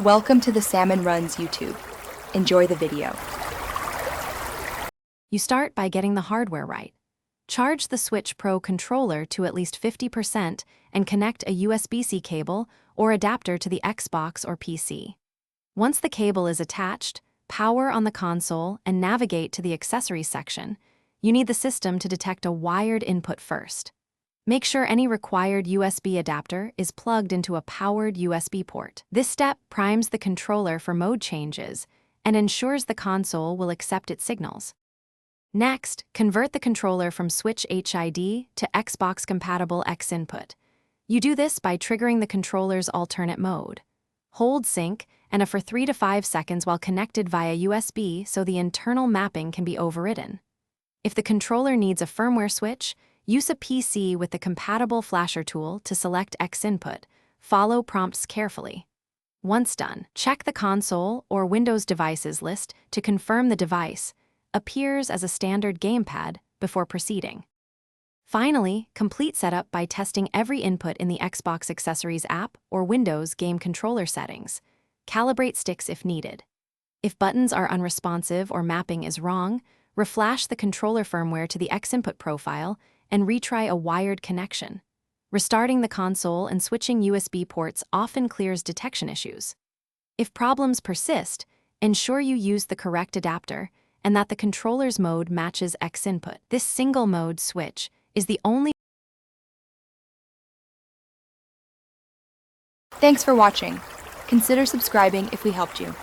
Welcome to the Salmon Runs YouTube. Enjoy the video. You start by getting the hardware right. Charge the Switch Pro controller to at least 50% and connect a USB-C cable or adapter to the Xbox or PC. Once the cable is attached, power on the console and navigate to the accessories section. You need the system to detect a wired input first. Make sure any required USB adapter is plugged into a powered USB port. This step primes the controller for mode changes and ensures the console will accept its signals. Next, convert the controller from Switch HID to Xbox-compatible X input. You do this by triggering the controller's alternate mode. Hold sync and for 3 to 5 seconds while connected via USB so the internal mapping can be overridden. If the controller needs a firmware switch, use a PC with the compatible flasher tool to select X input. Follow prompts carefully. Once done, check the console or Windows devices list to confirm the device appears as a standard gamepad before proceeding. Finally, complete setup by testing every input in the Xbox Accessories app or Windows game controller settings. Calibrate sticks if needed. If buttons are unresponsive or mapping is wrong, reflash the controller firmware to the X input profile and retry a wired connection. Restarting the console and switching USB ports often clears detection issues. If problems persist, ensure you use the correct adapter and that the controller's mode matches X input. This single mode switch is the only. Thanks for watching. Consider subscribing if we helped you.